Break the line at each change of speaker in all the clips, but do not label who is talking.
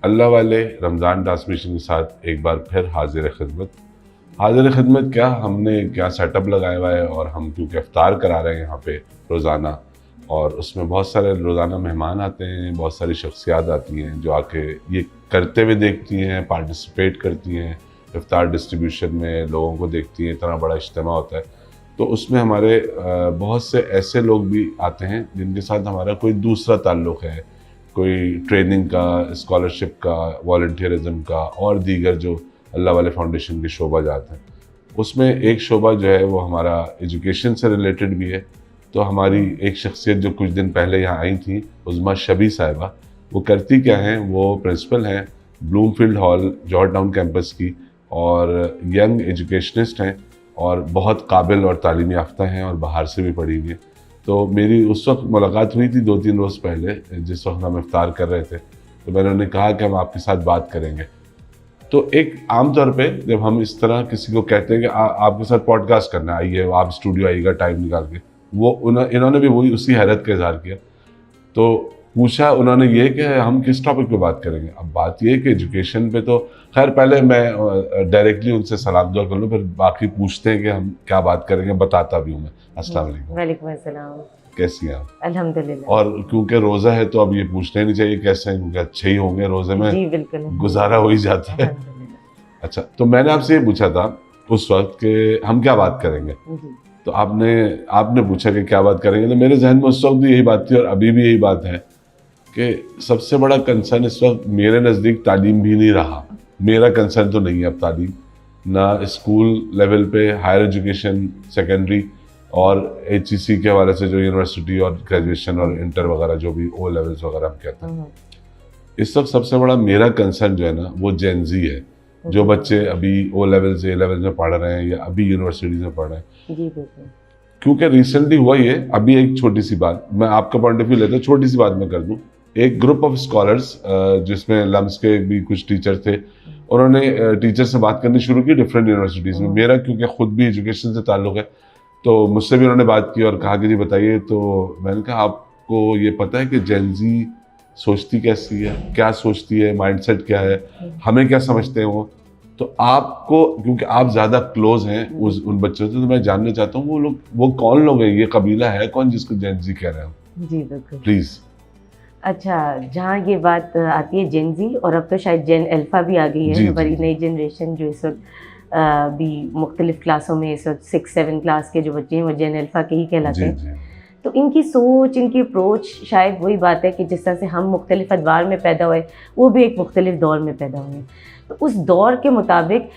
अल्लाह वाले रमज़ान ट्रांसमिशन के साथ एक बार फिर हाजिर खिदमत। हाजिर खिदमत क्या, हमने क्या सेटअप लगाया हुआ है और हम क्योंकि इफ्तार करा रहे हैं यहाँ पे रोज़ाना, और उसमें बहुत सारे रोज़ाना मेहमान आते हैं, बहुत सारी शख्सियात आती हैं जो आके ये करते हुए देखती हैं, पार्टिसिपेट करती हैं, इफ्तार डिस्ट्रीब्यूशन में लोगों को देखती हैं। इतना बड़ा इज्तिमा होता है, तो उसमें हमारे बहुत से ऐसे लोग भी आते हैं जिनके साथ हमारा कोई दूसरा ताल्लुक़ है, कोई ट्रेनिंग का, स्कॉलरशिप का, वॉलंटियरिज्म का और दीगर जो अल्लाह वाले फाउंडेशन के शोबा जाते हैं। उसमें एक शोबा जो है वो हमारा एजुकेशन से रिलेटेड भी है। तो हमारी एक शख्सियत जो कुछ दिन पहले यहाँ आई थी, उज़्मा शबी साहिबा, वो करती क्या हैं, वो प्रिंसिपल हैं Bloomfield Hall George Town campus की, और यंग एजुकेशनिस्ट हैं और बहुत काबिल और तालीम याफ्ता हैं और बाहर से भी पढ़ी हुई हैं। तो मेरी उस वक्त मुलाकात हुई थी 2-3 रोज़ पहले, जिस वक्त हम इफ्तार कर रहे थे, तो मैंने उन्हें कहा कि हम आपके साथ बात करेंगे। तो एक आम तौर पे जब हम इस तरह किसी को कहते हैं कि आपके साथ पॉडकास्ट करना है, आइए आप स्टूडियो आइएगा टाइम निकाल के, वो इन्होंने भी वही उसी हैरत का इजहार किया। तो पूछा उन्होंने ये कि हम किस टॉपिक पे बात करेंगे। अब बात ये है कि एजुकेशन पे तो खैर पहले मैं डायरेक्टली उनसे सलाम दुआ कर लूँ, फिर बाकी पूछते हैं कि हम क्या बात करेंगे, बताता भी हूँ मैं। अस्सलाम वालेकुम।
वालेकुम अस्सलाम।
कैसी हैं आप?
अल्हम्दुलिल्लाह।
और क्योंकि रोज़ा है तो अब ये पूछना ही नहीं चाहिए कैसे हैं, क्योंकि अच्छे ही होंगे, रोज़े में
जी बिल्कुल
गुजारा हो ही जाता है।
अल्हम्दुलिल्लाह।
अच्छा, तो मैंने आपसे ये पूछा था उस वक्त कि हम क्या बात करेंगे,
जी
तो आपने पूछा कि क्या बात करेंगे, तो मेरे जहन में उस वक्त भी यही बात थी और अभी भी यही बात है कि सबसे बड़ा कंसर्न इस वक्त मेरे नज़दीक तालीम भी नहीं रहा। मेरा कंसर्न तो नहीं है अब तालीम, ना स्कूल लेवल पे, हायर एजुकेशन, सेकेंडरी और HEC के हवाले से जो यूनिवर्सिटी और ग्रेजुएशन और इंटर वगैरह जो भी ओ लेवल्स वगैरह हम कहते हैं। इस वक्त सबसे बड़ा मेरा कंसर्न जो है ना, वो जेन ज़ी है। जो बच्चे अभी ओ लेवल्स, ए लेवल्स में पढ़ रहे हैं या अभी यूनिवर्सिटीज़ में पढ़ रहे हैं।
जी बिल्कुल।
क्योंकि रिसेंटली हुआ ये, अभी एक छोटी सी बात मैं आपका पॉइंट ऑफ व्यू लेता हूँ, छोटी सी बात मैं कर दूँ। एक ग्रुप ऑफ स्कॉलर्स जिसमें लम्स के भी कुछ टीचर थे, उन्होंने टीचर से बात करनी शुरू की डिफरेंट यूनिवर्सिटीज़ में। मेरा क्योंकि ख़ुद भी एजुकेशन से ताल्लुक़ है, तो मुझसे भी उन्होंने बात की और कहा कि जी बताइए। तो मैंने कहा आपको ये पता है कि जेन ज़ी सोचती कैसी है, क्या सोचती है, माइंडसेट क्या है, हमें क्या समझते हैं वो। तो आपको, क्योंकि आप ज़्यादा क्लोज हैं उन बच्चों से, तो मैं जानना चाहता हूँ वो कौन लोग हैं, ये कबीला है कौन जिसको जेन ज़ी कह रहे हैं?
जी बिल्कुल।
प्लीज़।
अच्छा, जहाँ ये बात आती है जेन जी, और अब तो शायद जेन अल्फा भी आ गई है, हमारी नई जनरेशन जो इस वक्त भी मुख्तलिफ क्लासों में, इस वक्त 6-7 क्लास के जो बच्चे हैं वो जेन अल्फा के ही कहलाते हैं। तो इनकी सोच, इनकी अप्रोच शायद वही बात है कि जिस तरह से हम मुख्तलिफ अदवार में पैदा हुए, वो भी एक मुख्तलिफ दौर में पैदा हुए। तो उस दौर के मुताबिक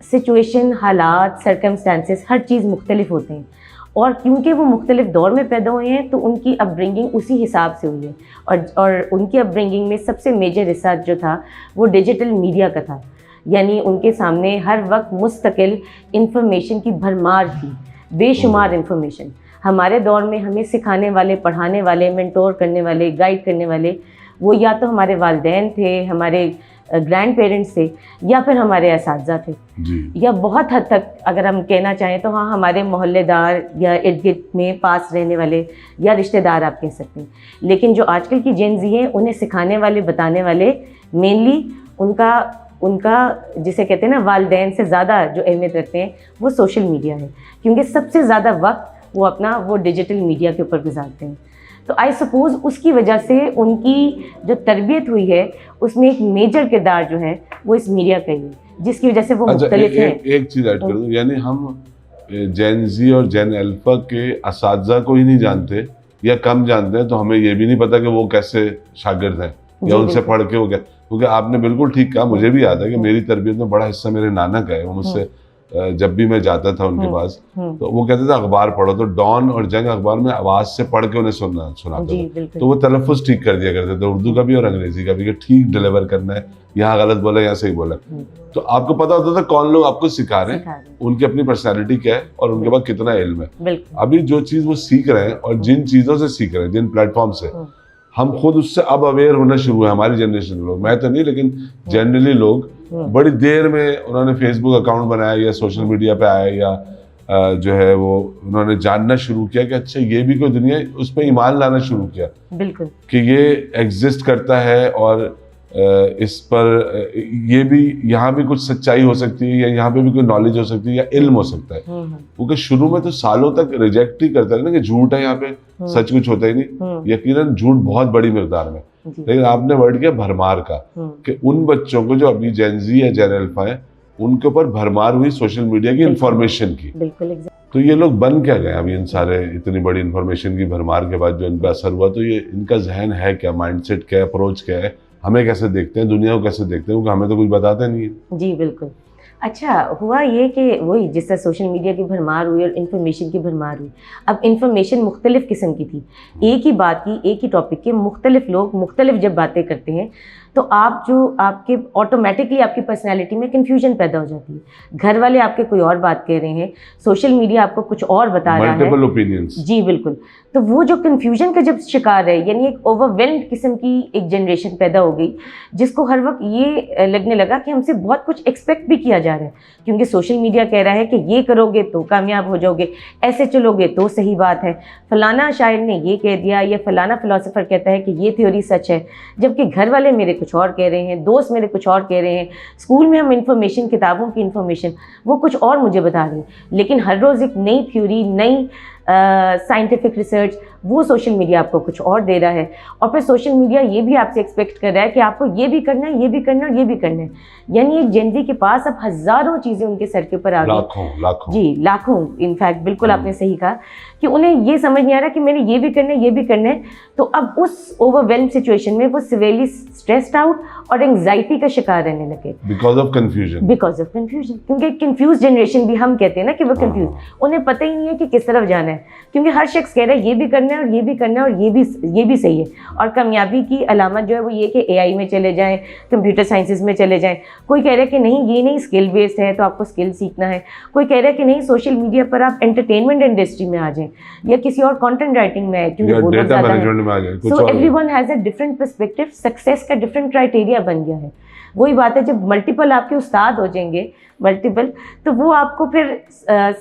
सिचुएशन, हालात, सर्कमस्टांसेस, हर चीज़ मुख्तलिफ होते हैं। और क्योंकि वो मुख्तलिफ दौर में पैदा हुए हैं तो उनकी अपब्रिंगिंग उसी हिसाब से हुई है। और उनकी अपब्रिंगिंग में सबसे मेजर हिस्सा जो था वो डिजिटल मीडिया का था। यानी उनके सामने हर वक्त मुस्तकिल इंफॉर्मेशन की भरमार थी, बेशुमार इंफॉर्मेशन। हमारे दौर में हमें सिखाने वाले, पढ़ाने वाले, मेंटोर करने वाले, गाइड करने वाले, वो या तो हमारे वालिदैन थे, हमारे ग्रैंड पेरेंट्स थे, या फिर हमारे असातिज़ा थे जी। या बहुत हद तक अगर हम कहना चाहें तो हाँ, हमारे मोहल्लेदार या इर्द गिर्द में पास रहने वाले या रिश्तेदार आप कह सकते हैं। लेकिन जो आजकल की जेन ज़ी हैं, उन्हें सिखाने वाले, बताने वाले मेनली उनका जिसे कहते हैं ना, वालिदैन से ज़्यादा जो अहमियत रखते हैं वो सोशल मीडिया है। क्योंकि सबसे ज़्यादा वक्त वो डिजिटल मीडिया के ऊपर गुजारते हैं। तो आई सपोज़ उसकी वजह से उनकी जो तरबियत हुई है उसमें एक मेजर किरदार जो है वो इस मीडिया का ही है, जिसकी वजह से वो मुख्तलिफ हैं।
एक चीज़ ऐड कर दूँ, यानी हम जेन ज़ी और जेन अल्फा के असातिज़ा को ही नहीं जानते या कम जानते हैं, तो हमें ये भी नहीं पता कि वो कैसे शागिर्द हैं या उनसे पढ़ के वो क्या। क्योंकि आपने बिल्कुल ठीक कहा, मुझे भी याद है कि मेरी तरबियत में बड़ा हिस्सा मेरे नाना का है। वो मुझसे जब भी मैं जाता था उनके पास, तो वो कहते थे अखबार पढ़ो, तो डॉन और जंग अखबार में आवाज़ से पढ़ के उन्हें सुनाते थे। तो वो तलफ़ुज़ ठीक कर दिया करते थे, उर्दू का भी और अंग्रेज़ी का भी, कि ठीक डिलीवर करना है, यहाँ गलत बोला यहाँ सही बोला। तो आपको पता होता था कौन लोग आपको सिखा रहे हैं, उनकी अपनी पर्सनैलिटी क्या है और उनके पास कितना इल्म है। अभी जो चीज़ वो सीख रहे हैं और जिन चीज़ों से सीख रहे हैं, जिन प्लेटफॉर्म से, हम खुद उससे अब अवेयर होना शुरू है। हमारी जनरेशन के लोग, मैं तो नहीं, लेकिन जनरली लोग बड़ी देर में उन्होंने फेसबुक अकाउंट बनाया या सोशल मीडिया पे आए या जो है वो उन्होंने जानना शुरू किया कि अच्छा ये भी कोई दुनिया है, उस पर ईमान लाना शुरू किया
बिल्कुल,
कि ये एग्जिस्ट करता है और इस पर ये भी, यहाँ भी कुछ सच्चाई हो सकती है या यहाँ पे भी कोई नॉलेज हो सकती है या इल्म हो सकता है। क्योंकि शुरू में तो सालों तक रिजेक्ट ही करते रहे ना कि झूठ है, यहाँ पे सच कुछ होता ही नहीं। यकीनन झूठ बहुत बड़ी मिकदार में, लेकिन आपने वर्ड किया भरमार का, कि उन बच्चों को जो अभी जेन ज़ी या जेन अल्फा है उनके ऊपर भरमार हुई सोशल मीडिया की इंफॉर्मेशन की। तो ये लोग बन क्या गए अभी इन सारे इतनी बड़ी इंफॉर्मेशन की भरमार के बाद जो इन पर असर हुआ, तो ये इनका जहन है क्या, माइंडसेट क्या है, अप्रोच क्या है, हमें कैसे देखते हैं, दुनिया को कैसे देखते हैं, क्योंकि हमें तो कुछ बताते नहीं है।
जी बिल्कुल। अच्छा हुआ ये कि वही जिस तरह सोशल मीडिया की भरमार हुई और इन्फॉर्मेशन की भरमार हुई, अब इन्फॉर्मेशन मुख्तलिफ किस्म की थी, एक ही बात की, एक ही टॉपिक के मुख्तलिफ लोग मुख्तलिफ जब बातें करते हैं तो आप जो आपके ऑटोमेटिकली आपकी पर्सनैलिटी में कन्फ्यूजन पैदा हो जाती है। घर वाले आपके कोई और बात कह रहे हैं, सोशल मीडिया आपको कुछ और बता रहा है,
मल्टीपल ओपिनियंस।
जी बिल्कुल। तो वो जो कन्फ्यूजन का जब शिकार है, यानी एक ओवरवेल्म्ड किस्म की एक जनरेशन पैदा हो गई, जिसको हर वक्त ये लगने लगा कि हमसे बहुत कुछ एक्सपेक्ट भी किया जा रहा है, क्योंकि सोशल मीडिया कह रहा है कि ये करोगे तो कामयाब हो जाओगे, ऐसे चलोगे तो सही बात है, फलाना शायर ने ये कह दिया या फलाना फिलोसोफर कहता है कि ये थ्योरी सच है, जबकि घर वाले मेरे कुछ और कह रहे हैं, दोस्त मेरे कुछ और कह रहे हैं, स्कूल में हम इंफॉर्मेशन, किताबों की इंफॉर्मेशन वो कुछ और मुझे बता रही हैं। लेकिन हर रोज़ एक नई थ्योरी, नई साइंटिफिक रिसर्च, वो सोशल मीडिया आपको कुछ और दे रहा है। और फिर सोशल मीडिया ये भी आपसे एक्सपेक्ट कर रहा है कि आपको ये भी करना है, ये भी करना है, ये भी करना है। यानी एक जेन ज़ी के पास अब हज़ारों चीज़ें उनके सर के ऊपर आ गई,
लाखों
जी लाखों, इनफैक्ट बिल्कुल आपने सही कहा कि उन्हें ये समझ नहीं आ रहा कि मैंने ये भी करना है, ये भी करना है। तो अब उस ओवरवेल्म सिचुएशन में वो सिवियरली स्ट्रेस्ड आउट और एंग्जाइटी का शिकार रहने लगे,
बिकॉज ऑफ कंफ्यूजन। क्योंकि
कंफ्यूज जनरेशन भी हम कहते हैं ना कि वो कंफ्यूज, उन्हें पता ही नहीं है कि किस तरफ जाना है, क्योंकि हर शख्स कह रहा है ये भी करना है और ये भी करना है और ये भी सही है। और कामयाबी की अलामत जो है वो ये कि एआई में चले जाएं, कंप्यूटर साइंसेज में चले जाएं। कोई कह रहा है कि नहीं ये नहीं, स्किल बेस्ड है तो आपको स्किल सीखना है। कोई कह रहा है कि नहीं, सोशल मीडिया पर आप एंटरटेनमेंट इंडस्ट्री में आ जाएं या किसी और कंटेंट राइटिंग में आए, क्योंकि वो
डेटा मैनेजमेंट में आ जाए।
So everyone has a different perspective. Success का डिफरेंट क्राइटेरिया बन गया है। वही बात है, जब मल्टीपल आपके उस्ताद हो जाएंगे, मल्टीपल, तो वो आपको फिर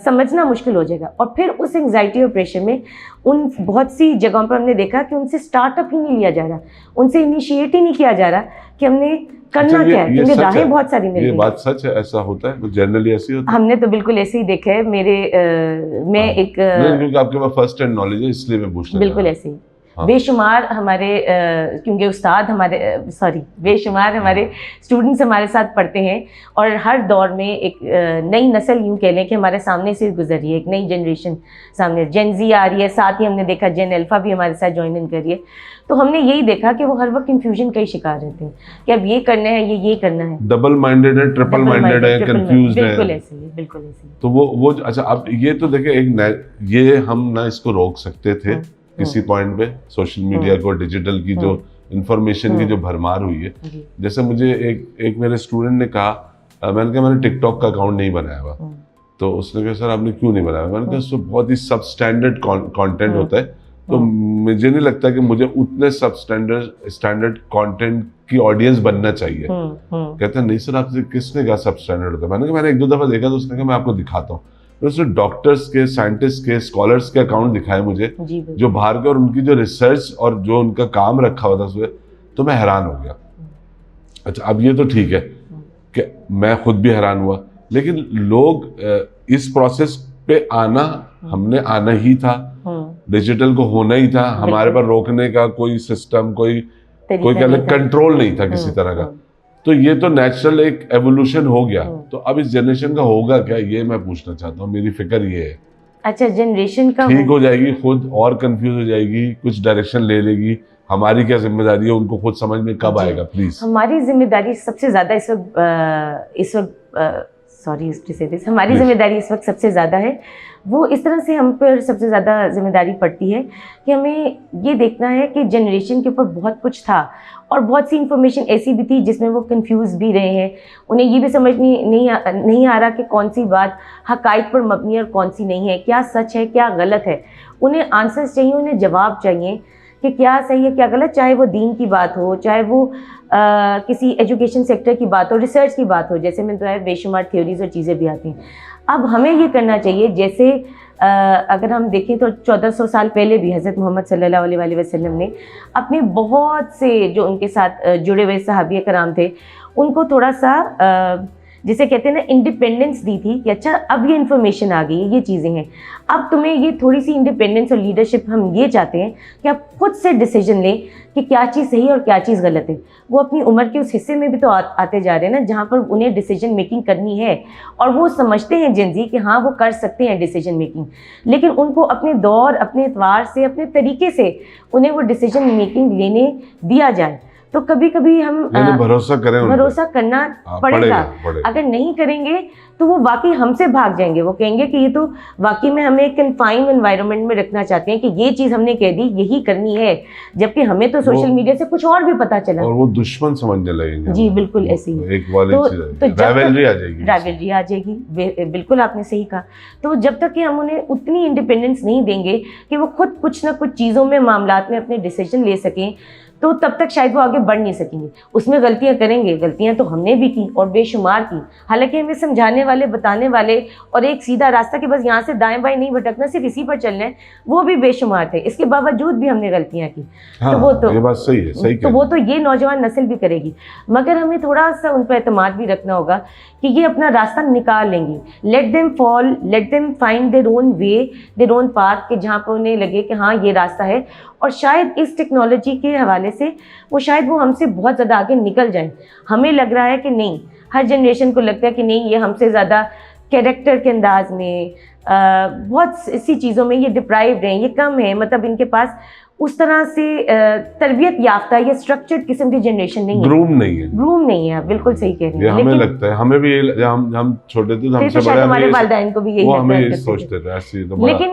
समझना मुश्किल हो जाएगा। और फिर उस एंग्जाइटी और प्रेशर में उन बहुत सी जगहों पर हमने देखा कि उनसे स्टार्टअप ही नहीं लिया जा रहा, उनसे इनिशिएट ही नहीं किया जा रहा कि हमने करना क्या है, क्योंकि राहें बहुत सारी मिल रही हैं।
ये बात सच है, ऐसा होता है जनरली, ऐसे होता है।
हमने तो बिल्कुल ऐसे ही देखा है। मैं एक
क्योंकि आपके पास फर्स्ट हैंड नॉलेज है, इसलिए मैं पूछ रहा हूं।
बिल्कुल ऐसे ही बेशुमार हमारे क्योंकि उस्ताद हमारे बेशुमार हमारे स्टूडेंट्स हमारे साथ पढ़ते हैं, और हर दौर में एक नई नस्ल, यूँ कह लें कि हमारे सामने से गुजर रही है, एक नई जनरेशन सामने, जेन ज़ी आ रही है, साथ ही हमने देखा जेन अल्फा भी हमारे साथ ज्वाइन इन कर रही है। तो हमने यही देखा कि वो हर वक्त कंफ्यूजन का ही शिकार रहते हैं कि अब ये करना है, ये करना है,
डबल माइंडेड है, ट्रिपल माइंडेड है, कंफ्यूज्ड है।
बिल्कुल ऐसे ही, बिल्कुल ऐसे ही।
तो वो अच्छा, अब ये तो देखिए ये हम ना इसको रोक सकते थे किसी पॉइंट पे, सोशल मीडिया को, डिजिटल की जो इंफॉर्मेशन की जो भरमार हुई है। जैसे मुझे एक मेरे स्टूडेंट ने कहा, मैंने कहा मैंने टिकटॉक का अकाउंट नहीं बनाया हुआ, तो उसने कहा सर आपने क्यों नहीं बनाया? मैंने कहा उसमें बहुत ही सब स्टैंडर्ड कंटेंट होता है, तो मुझे नहीं लगता कि मुझे उतने सब स्टैंडर्ड कंटेंट की ऑडियंस बनना चाहिए। कहते हैं नहीं सर, आपसे किसने कहा सब स्टैंडर्ड होता है? मैंने कहा मैंने एक दो दफा देखा, तो उसने कहा मैं आपको दिखाता हूँ। तो उसने डॉक्टर्स के, साइंटिस्ट के, स्कॉलर्स के अकाउंट दिखाए मुझे जो बाहर के, और उनकी जो रिसर्च और जो उनका काम रखा हुआ था उसमें, तो मैं हैरान हो गया। अच्छा, अब ये तो ठीक है कि मैं खुद भी हैरान हुआ, लेकिन लोग इस प्रोसेस पे हमने आना ही था, डिजिटल को होना ही था, हमारे पर रोकने का कोई सिस्टम, कोई कंट्रोल नहीं था किसी तरह का। तो ये तो नेचुरल एक एवोल्यूशन हो गया। तो अब इस जनरेशन का होगा क्या, ये मैं पूछना चाहता हूँ, मेरी फिक्र ये है।
अच्छा, जनरेशन का
ठीक हो जाएगी, खुद और कंफ्यूज हो जाएगी, कुछ डायरेक्शन ले लेगी, हमारी क्या जिम्मेदारी है उनको खुद समझ में कब आएगा? प्लीज,
हमारी जिम्मेदारी सबसे ज्यादा हमारी जिम्मेदारी इस वक्त सबसे ज़्यादा है। वो इस तरह से हम पर सबसे ज़्यादा जिम्मेदारी पड़ती है कि हमें ये देखना है कि जनरेशन के ऊपर बहुत कुछ था, और बहुत सी इन्फॉर्मेशन ऐसी भी थी जिसमें वो कंफ्यूज भी रहे हैं। उन्हें ये भी समझ नहीं आ रहा कि कौन सी बात हक़ाइक़ पर मबनी और कौन सी नहीं है, क्या सच है, क्या गलत है। उन्हें आंसर्स चाहिए, उन्हें जवाब चाहिए कि क्या सही है क्या गलत, चाहे वो दीन की बात हो, चाहे वो किसी एजुकेशन सेक्टर की बात हो, रिसर्च की बात हो, जैसे मैंने बताया बेशुमार थ्योरीज और चीज़ें भी आती हैं। अब हमें ये करना चाहिए, जैसे अगर हम देखें तो 1400 साल पहले भी हज़रत मोहम्मद सल्लल्लाहु अलैहि वसल्लम ने अपने बहुत से जो उनके साथ जुड़े हुए सहाबी कराम थे, उनको थोड़ा सा जिसे कहते हैं ना इंडिपेंडेंस दी थी कि अच्छा अब ये इन्फॉर्मेशन आ गई है, ये चीज़ें हैं, अब तुम्हें ये थोड़ी सी इंडिपेंडेंस और लीडरशिप हम ये चाहते हैं कि आप खुद से डिसीजन लें कि क्या चीज़ सही है और क्या चीज़ गलत है। वो अपनी उम्र के उस हिस्से में भी तो आते जा रहे हैं ना जहाँ पर उन्हें डिसीजन मेकिंग करनी है, और वो समझते हैं जेंजी कि हाँ वो कर सकते हैं डिसीजन मेकिंग, लेकिन उनको अपने दौर, अपने एतवार से, अपने तरीके से उन्हें वो डिसीजन मेकिंग लेने दिया जाए। तो कभी कभी हम
भरोसा करें,
भरोसा करना पड़ेगा। अगर नहीं करेंगे तो वो वाकई हमसे भाग जाएंगे, वो कहेंगे कि ये तो वाकई में हमें कन्फाइंड एनवायरनमेंट में रखना चाहते हैं कि ये चीज़ हमने कह दी यही करनी है, जबकि हमें तो सोशल मीडिया से कुछ और भी पता चला
और वो दुश्मन समझने लगेंगे।
जी बिल्कुल ऐसे ही
एक राइवलरी आ जाएगी,
बिल्कुल आपने सही कहा। तो जब तक कि हम उन्हें उतनी इंडिपेंडेंस नहीं देंगे कि वो खुद कुछ ना कुछ चीज़ों में, मामलात में अपने डिसीजन ले सकें, तो तब तक शायद वो आगे बढ़ नहीं सकेंगे। उसमें गलतियां करेंगे, गलतियां तो हमने भी की और बेशुमार की, हालांकि हमें समझाने वाले, बताने वाले और एक सीधा रास्ता कि बस यहाँ से दाएं बाएं नहीं भटकना, सिर्फ इसी पर चलना है, वो भी बेशुमार थे। इसके बावजूद भी हमने गलतियां की।
हाँ,
तो वो तो
ये बात सही है, सही
तो वो तो ये नौजवान नस्ल भी करेगी, मगर हमें थोड़ा सा उन पर एतमाद भी रखना होगा कि ये अपना रास्ता निकाल लेंगी। Let them fall, let them find their own way, their own path, कि जहाँ पर उन्हें लगे कि हाँ ये रास्ता है, और शायद इस टेक्नोलॉजी के हवाले से वो शायद वो हमसे बहुत ज़्यादा आगे निकल जाएं। हमें लग रहा है कि नहीं, हर जनरेशन को लगता है कि नहीं ये हमसे ज़्यादा कैरेक्टर के अंदाज में, बहुत सी चीज़ों में ये डिप्राइव्ड हैं, ये कम है, मतलब इनके पास उस तरह से तरबियत याफ्ता या स्ट्रक्चर्ड किस्म की जनरेशन नहीं है, ग्रूम नहीं है। आप बिल्कुल सही कह रहे हैं।
हमें लगता है, हमें भी हम छोटे थे, हमसे बड़े
हमारे वालिदैन को भी यही
हमें सोचते थे,
लेकिन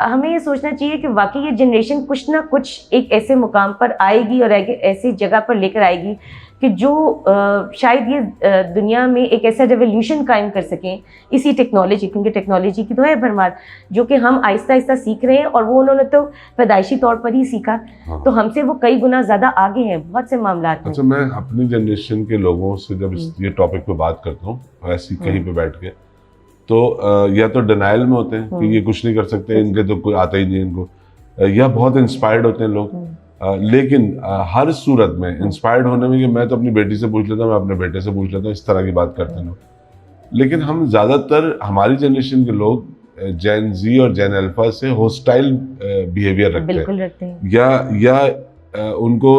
हमें ये सोचना चाहिए कि वाकई ये जनरेशन कुछ ना कुछ एक ऐसे मुकाम पर आएगी और ऐसी जगह पर लेकर आएगी कि जो शायद ये दुनिया में एक ऐसा रेवोल्यूशन कायम कर सकें इसी टेक्नोलॉजी, क्योंकि टेक्नोलॉजी की तो है भरमार, जो कि हम आहिस्ता आहिस्ता सीख रहे हैं, और वो उन्होंने तो पैदाइशी तौर पर ही सीखा। हाँ। तो हमसे वो कई गुना ज़्यादा आगे हैं बहुत से मामलात में।
अच्छा, मैं अपनी जनरेशन के लोगों से जब ये टॉपिक पे बात करता हूँ वैसे कहीं पे बैठ के, तो या तो डिनाइल में होते हैं कि ये कुछ नहीं कर सकते, इनके तो कोई आता ही नहीं इनको, या बहुत इंस्पायर्ड होते हैं लोग। लेकिन हर सूरत में इंस्पायर्ड होने में कि मैं तो अपनी बेटी से पूछ लेता हूँ, मैं अपने बेटे से पूछ लेता हूँ, इस तरह की बात करते हैं लोग। लेकिन हम ज़्यादातर, हमारी जनरेशन के लोग जेन जी और जेन अल्फा से होस्टाइल बिहेवियर रखते हैं, या उनको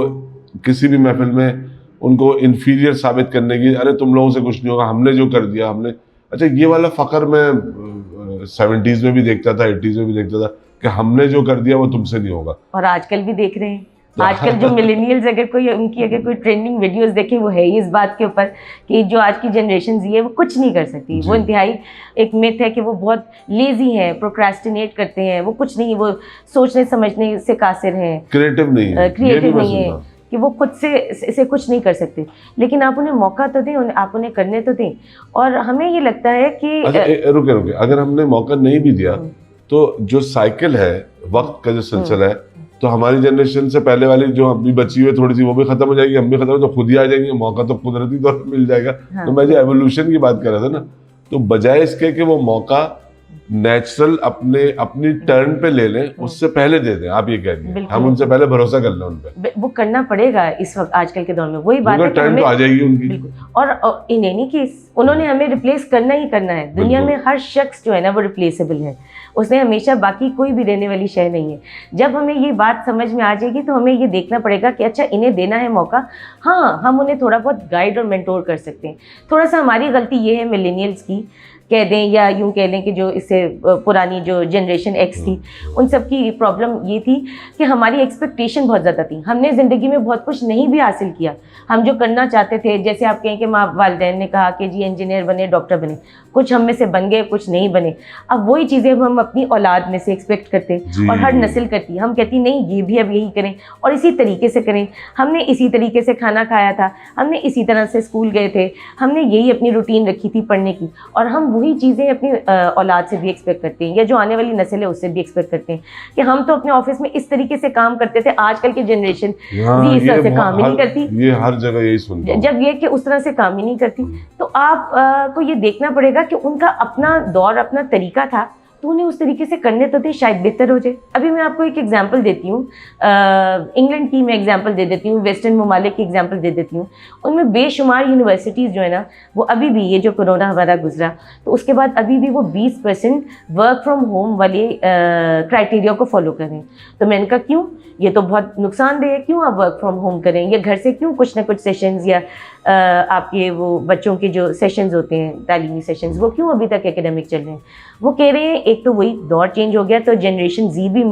किसी भी महफिल में उनको इन्फीरियर साबित करने की, अरे तुम लोगों से कुछ नहीं होगा, हमने जो कर दिया हमने। अच्छा, ये वाला फ़ख्र मैं 70s में भी देखता था, 80s में भी देखता था कि हमने जो कर दिया वो तुमसे नहीं होगा,
और आजकल भी देख रहे हैं। आजकल जो मिलेनियल्स अगर कोई ट्रेंडिंग वीडियोस देखें, वो है ही इस बात के ऊपर कि जो आज की जनरेशन जी है वो कुछ नहीं कर सकती। वो इंतहाई एक मिथ है कि वो बहुत लेजी हैं, प्रोक्रेस्टिनेट करते हैं, वो कुछ नहीं, वो सोचने समझने से कासिर हैं,
क्रिएटिव नहीं है
कि वो खुद से इसे कुछ नहीं कर सकते। लेकिन आप उन्हें मौका तो दें, आप उन्हें करने तो दें। और हमें ये लगता है कि
रुके, अगर हमने मौका नहीं भी दिया तो जो साइकिल है, वक्त का जो सिलसिला है, तो हमारी जनरेशन से पहले वाली जो अभी बची हुई थोड़ी सी वो भी खत्म हो जाएगी, हम भी खत्म, तो खुद ही आ जाएंगे, मौका तो कुदरती तौर पर मिल जाएगा। हाँ। तो मैं जो एवोल्यूशन की बात कर रहा था ना, तो बजाय इसके कि वो मौका नेचुरल अपनी टर्न पे ले लें, उससे पहले दे दें। आप ये कह रही हैं, हम उनसे पहले भरोसा कर लें उन पे,
वो करना पड़ेगा इस वक्त आजकल के दौर में। वही बात है,
टर्न तो आ जाएगी उनकी।
और इन एनी केस उन्होंने हमें रिप्लेस करना ही करना है। दुनिया में हर शख्स जो है ना वो रिप्लेसेबल है, उसने हमेशा बाकी कोई भी रहने वाली शय नहीं है। जब हमें ये बात समझ में आ जाएगी तो हमें ये देखना पड़ेगा कि अच्छा इन्हें देना है मौका, हाँ हम उन्हें थोड़ा बहुत गाइड और मेंटोर कर सकते हैं। थोड़ा सा हमारी गलती ये है मिलेनियल्स की, कह दें या यूँ कह लें कि जो इससे पुरानी जो जनरेशन एक्स थी, उन सब की प्रॉब्लम ये थी कि हमारी एक्सपेक्टेशन बहुत ज़्यादा थी। हमने ज़िंदगी में बहुत कुछ नहीं भी हासिल किया। हम जो करना चाहते थे, जैसे आप कहें कि माँ वालिदैन ने कहा कि जी इंजीनियर बने, डॉक्टर बने, कुछ हम में से बन गए, कुछ नहीं बने। अब वही चीज़ें हम अपनी औलाद में से एक्सपेक्ट करते हैं और हर नस्ल करती है। हम कहती नहीं ये भी अब यही करें और इसी तरीके से करें, हमने इसी तरीके से खाना खाया था, हमने इसी तरह से स्कूल गए थे, हमने यही अपनी रूटीन रखी थी पढ़ने की, और हम वही चीज़ें अपनी औलाद से भी एक्सपेक्ट करते हैं या जो आने वाली नस्ल है उससे भी एक्सपेक्ट करते हैं कि हम तो अपने ऑफिस में इस तरीके से काम करते थे, आजकल की जनरेशन भी इस तरह से काम ही नहीं करती।
ये हर जगह यही सुनता हूं।
जब ये कि उस तरह से काम ही नहीं करती, तो आप को ये देखना पड़ेगा कि उनका अपना दौर, अपना तरीका था, तो उन्हें उस तरीके से करने तो थे, शायद बेहतर हो जाए। अभी मैं आपको एक एग्जांपल देती हूँ, इंग्लैंड की मैं एग्जांपल दे देती हूँ, वेस्टर्न ममालिक की एग्जांपल दे देती हूँ। उनमें बेशुमार यूनिवर्सिटीज़ जो है ना, वो अभी भी, ये जो कोरोना हमारा गुजरा तो उसके बाद अभी भी वो 20% वर्क फ्रॉम होम वाले क्राइटेरिया को फॉलो कर रहे हैं। तो मैंने कहा क्यों, ये तो बहुत नुकसानदेह है, क्यों आप वर्क फ्रॉम होम करें, या घर से क्यों कुछ ना कुछ सेशंस या आपके वो बच्चों के जो सेशंस होते हैं, तालीमी सेशंस, वो क्यों अभी तक एकेडमिक चल रहे हैं। वो कह रहे हैं एक तो वही दौर चेंज हो गया, तो जनरेशन जी भी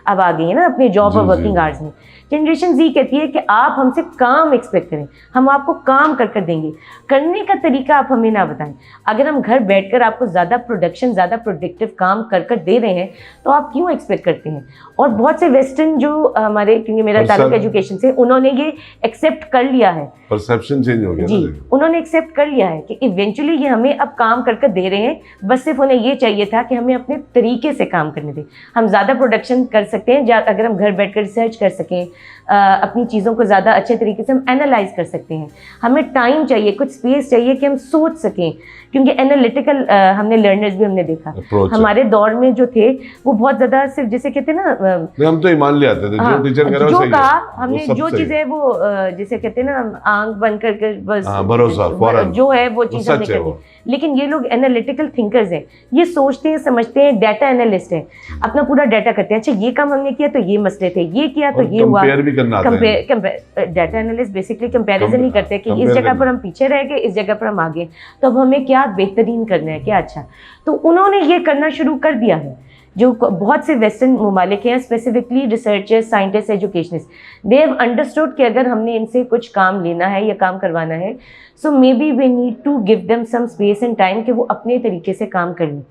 अब आ गई है ना अपने जॉब और वर्किंग आवर्स में। जनरेशन जी कहती है कि आप हमसे काम एक्सपेक्ट करें, हम आपको काम कर कर देंगे, करने का तरीका आप हमें ना बताएं। अगर हम घर बैठकर आपको ज़्यादा प्रोडक्शन, ज़्यादा प्रोडक्टिव काम कर कर दे रहे हैं तो आप क्यों एक्सपेक्ट करते हैं। और बहुत से वेस्टर्न जो हमारे, क्योंकि मेरा ताल्लुक एजुकेशन से, उन्होंने ये एक्सेप्ट कर लिया है,
परसेप्शन चेंज हो गया
जी, उन्होंने एक्सेप्ट कर लिया है कि इवेंचुअली ये हमें अब काम कर कर दे रहे हैं, बस सिर्फ उन्हें ये चाहिए था कि हमें अपने तरीके से काम करने दें। हम ज़्यादा प्रोडक्शन कर सकते हैं अगर हम घर बैठकर रिसर्च कर सकें, अपनी चीज़ों को ज़्यादा अच्छे तरीके से हम एनालाइज कर सकते हैं। हमें टाइम चाहिए, कुछ स्पेस चाहिए कि हम सोच सकें, क्योंकि एनालिटिकल हमने लर्नर्स भी हमने देखा हमारे दौर में जो थे वो बहुत ज़्यादा सिर्फ जिसे कहते हैं ना,
हम तो ईमान ले आते थे, जो टीचर कह रहा है
जो कहा हमने, जो चीज़ें वो जिसे कहते हैं ना आंख बंद करके बस
भरोसा
जो है वो चीज़ हमने कर दी। लेकिन ये लोग एनालिटिकल थिंकर्स हैं, ये सोचते हैं, समझते हैं, डाटा एनालिस्ट हैं, अपना पूरा डाटा करते हैं। अच्छा ये काम हमने किया तो ये मसले थे, ये किया तो ये हुआ। डाटा एनालिस्ट बेसिकली कंपैरिजन ही करते हैं कि इस जगह पर हम पीछे रह गए, इस जगह पर हम आगे, तो अब हमें क्या बेहतरीन करना है, क्या अच्छा। तो उन्होंने ये करना शुरू कर दिया है। जो बहुत से वेस्टर्न ममालिक हैं, specifically researchers, scientist, educationist, they have understood कि अगर हमने इनसे कुछ काम लेना है या काम करवाना है, so maybe we need to give them some space and time कि वो अपने तरीके से काम कर लें।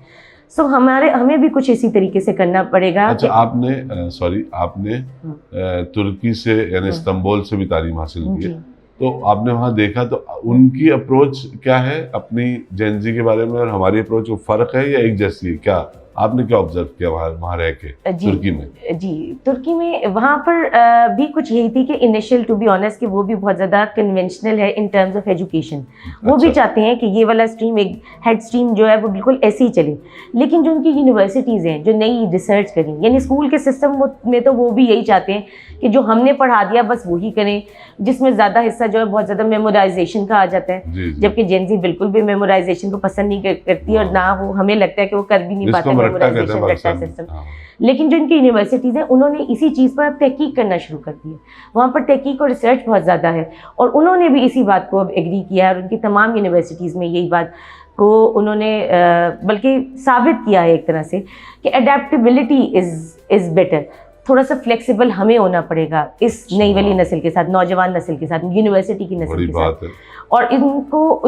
सो हमें भी कुछ इसी तरीके से करना पड़ेगा।
अच्छा, आपने तुर्की से यानी इस्तांबुल से भी तालीम हासिल की है, तो आपने वहाँ देखा तो उनकी अप्रोच क्या है अपनी जेनजी के बारे में और हमारी अप्रोच में फ़र्क है या एक जैसी है? क्या आपने क्या ऑब्जर्व किया वहाँ रह के तुर्की में? जी,
तुर्की में वहाँ पर भी कुछ यही थी कि इनिशियल, टू बी ऑनेस्ट, कि वो भी बहुत ज़्यादा कन्वेंशनल है इन टर्म्स ऑफ एजुकेशन। वो भी चाहते हैं कि ये वाला स्ट्रीम, एक हेड स्ट्रीम जो है वो बिल्कुल ऐसे ही चले। लेकिन जो उनकी यूनिवर्सिटीज़ हैं, जो नई रिसर्च करें, यानी स्कूल के सिस्टम में तो वो भी यही चाहते हैं कि जो हमने पढ़ा दिया बस वही करें, जिसमें ज़्यादा हिस्सा जो है बहुत ज़्यादा मेमोराइजेशन का आ जाता है, जबकि जेनजी बिल्कुल भी मेमोराइजेशन को पसंद नहीं करती, और ना वो, हमें लगता है कि वो कर भी नहीं पाते मेमोराइजेशन रट्टा सिस्टम। लेकिन जो इनकी यूनिवर्सिटीज़ हैं, उन्होंने इसी चीज़ पर अब तहकीक करना शुरू कर दी है। वहाँ पर तहकीक और रिसर्च बहुत ज़्यादा है, और उन्होंने भी इसी बात को अब एग्री किया है, और उनकी तमाम यूनिवर्सिटीज़ में यही बात को उन्होंने बल्कि साबित किया है एक तरह से कि अडेप्टेबिलिटी इज़ बेटर। थोड़ा सा फ्लेक्सिबल हमें होना पड़ेगा इस नई वाली नस्ल के साथ, नौजवान नस्ल के साथ, यूनिवर्सिटी की नस्ल के साथ, और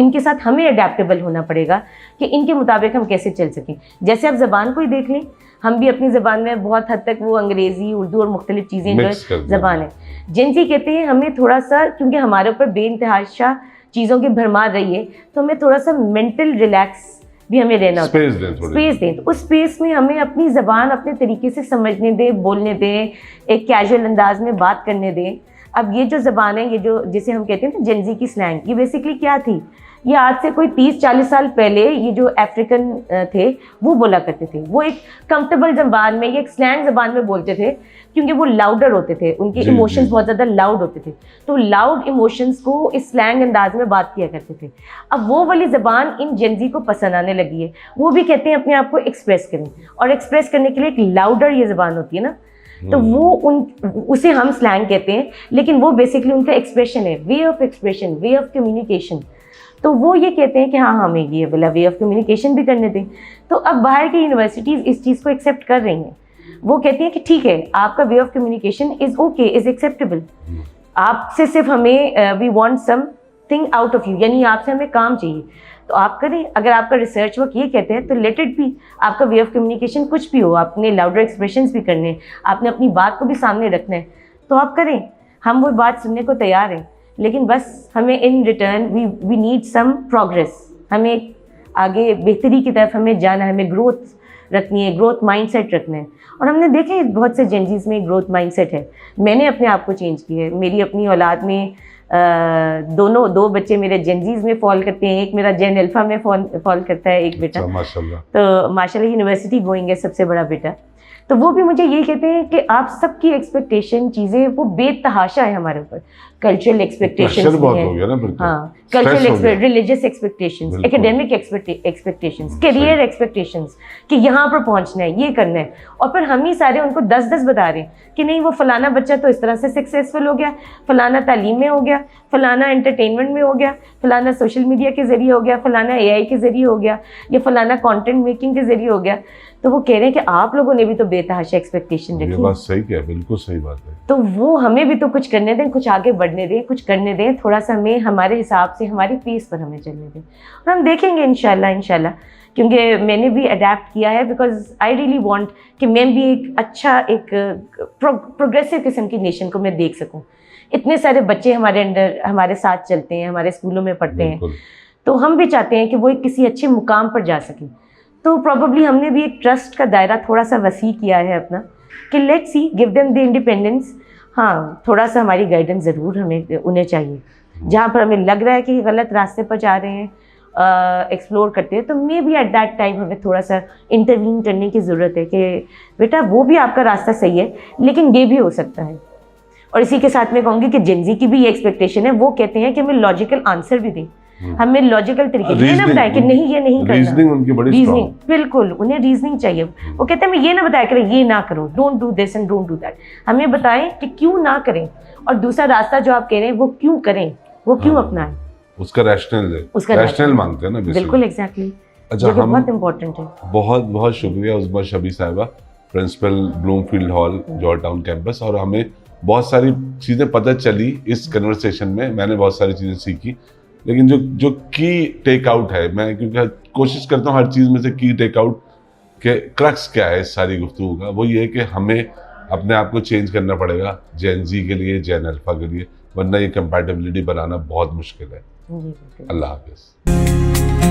इनके साथ हमें अडेप्टेबल होना पड़ेगा कि इनके मुताबिक हम कैसे चल सकें। जैसे आप ज़बान को ही देख लें, हम भी अपनी ज़बान में बहुत हद तक वो अंग्रेज़ी, उर्दू और मुख्तलिफ चीज़ें जो है ज़बान है। जेनजी कहते हैं हमें थोड़ा सा, क्योंकि हमारे ऊपर बेइंतहाशा चीज़ों की भरमार रही है, तो हमें थोड़ा सा मेंटल रिलैक्स भी हमें रहना होता है, स्पेस दें। तो उस स्पेस में हमें अपनी ज़बान अपने तरीके से समझने दें, बोलने दें, एक कैजुअल अंदाज में बात करने दें। अब ये जो ज़बान है, ये जो जिसे हम कहते हैं ना जेनजी की स्लैंग, ये बेसिकली क्या थी, ये आज से कोई 30-40 साल पहले ये जो अफ्रीकन थे वो बोला करते थे। वो एक कंफर्टेबल ज़बान में, ये एक स्लैंग ज़बान में बोलते थे, क्योंकि वो लाउडर होते थे, उनके इमोशंस बहुत ज़्यादा लाउड होते थे, तो लाउड इमोशंस को इस स्लैंग अंदाज में बात किया करते थे। अब वो वाली ज़बान इन जेनजी को पसंद आने लगी है। वो भी कहते हैं अपने आप को एक्सप्रेस करें, और एक्सप्रेस करने के लिए एक लाउडर ये ज़बान होती है ना, तो वो उसे हम स्लैंग कहते हैं, लेकिन वो बेसिकली उनका एक्सप्रेशन है, way of expression, way of communication. तो वो ये कहते हैं कि हाँ, हमें ये वाला वे ऑफ कम्युनिकेशन भी करने दें। तो अब बाहर की यूनिवर्सिटीज़ इस चीज़ को एक्सेप्ट कर रही हैं। वो कहती हैं कि ठीक है, आपका way of communication is okay, is acceptable, आपसे सिर्फ हमें we want something out of you, यानी आपसे हमें काम चाहिए तो आप करें। अगर आपका रिसर्च वर्क ये कहते हैं तो लेट इट बी। आपका वे ऑफ कम्युनिकेशन कुछ भी हो, आपने लाउडर एक्सप्रेशंस भी करने हैं, आपने अपनी बात को भी सामने रखना है तो आप करें, हम वो बात सुनने को तैयार हैं। लेकिन बस हमें in return we need some progress, हमें आगे बेहतरी की तरफ हमें जाना है, हमें ग्रोथ रखनी है, ग्रोथ माइंडसेट रखना है। और हमने देखे बहुत से जेनजीज में ग्रोथ माइंडसेट है। मैंने अपने आप को चेंज किया है, मेरी अपनी औलाद में दो बच्चे मेरे जेनजीज में फॉल करते हैं, एक मेरा जेन अल्फा में फॉल करता है एक बेटा,
माशाल्लाह।
तो माशाल्लाह यूनिवर्सिटी गोइंग है सबसे बड़ा बेटा। तो वो भी मुझे यही कहते हैं कि आप सबकी एक्सपेक्टेशन चीज़ें वो बेतहाशा है हमारे ऊपर। कल्चरल एक्सपेक्टेशंस भी हैं, हाँ, cultural religious expectations, academic expectations, career expectations कि यहाँ पर पहुँचना है, ये करना है। और फिर हम ही सारे उनको 10-10 बता रहे हैं कि नहीं वो फलाना बच्चा तो इस तरह से सक्सेसफुल हो गया, फलाना तालीम में हो गया, फलाना एंटरटेनमेंट में हो गया, फलाना सोशल मीडिया के ज़रिए हो गया, फलाना AI के ज़रिए हो गया, या फलाना कंटेंट मेकिंग के ज़रिए हो गया। तो वो कह रहे हैं कि आप लोगों ने भी तो बेतहाशा एक्सपेक्टेशन रखी।
ये बात सही है, बिल्कुल सही बात है।
तो वो हमें भी तो कुछ करने दें, कुछ आगे बढ़ने दें, कुछ करने दें, थोड़ा सा हमें हमारे हिसाब से हमारी पेस पर हमें चलने दें। और हम देखेंगे इंशाल्लाह, क्योंकि मैंने भी अडेप्ट किया है, बिकॉज आई रियली वांट कि मैं भी एक अच्छा एक प्रोग्रेसिव किस्म की नेशन को मैं देख सकूं। इतने सारे बच्चे हमारे अंडर हमारे साथ चलते हैं, हमारे स्कूलों में पढ़ते हैं, तो हम भी चाहते हैं कि वो एक किसी अच्छे मुकाम पर जा सकें। तो प्रॉबली हमने भी एक ट्रस्ट का दायरा थोड़ा सा वसी किया है अपना कि let's see, give them the independence. हाँ, थोड़ा सा हमारी गाइडेंस ज़रूर हमें उन्हें चाहिए। जहाँ पर हमें लग रहा है कि गलत रास्ते पर जा रहे हैं, एक्सप्लोर करते हैं, तो may be at that time हमें थोड़ा सा इंटरवीन करने की ज़रूरत है कि बेटा वो भी आपका रास्ता सही है लेकिन ये भी हो सकता है। और इसी के साथ मैं कहूँगी कि जेनजी की भी ये एक्सपेक्टेशन है, वो कहते हैं कि हमें लॉजिकल आंसर भी दें, हमें लॉजिकल तरीके ये ना बताए कि नहीं ये नहीं करना।
रीजनिंग उनकी बड़ी
रीजनिंग, बिल्कुल उन्हें रीजनिंग चाहिए। वो कहते हैं हमें ये ना बताया करें ये ना करो, don't do this and don't do that. हमें बताएं कि क्यों ना करें, और दूसरा रास्ता जो आप कह रहे हैं वो क्यों करें, वो क्यों अपनाएं,
उसका रैशनल है,
उसका
रैशनल मांगते हैं ना।
बिल्कुल एग्जैक्टली।
अच्छा, हम
बहुत इंपॉर्टेंट है।
बहुत बहुत शुक्रिया उस्मा शबी साहिबा, principal Bloomfield Hall George Town campus. और हमें बहुत सारी चीज़ें पता चली इस कन्वर्सेशन में, मैंने बहुत सारी चीज़ें सीखी। लेकिन जो की टेक आउट है, मैं क्योंकि कोशिश करता हूँ हर चीज़ में से की टेक आउट के क्रक्स क्या है इस सारी गुफ्तगू का, वो ये है कि हमें अपने आप को चेंज करना पड़ेगा जेन जी के लिए, जेन अल्फा के लिए, वरना ये कंपैटिबिलिटी बनाना बहुत मुश्किल है। अल्लाह हाफिज़।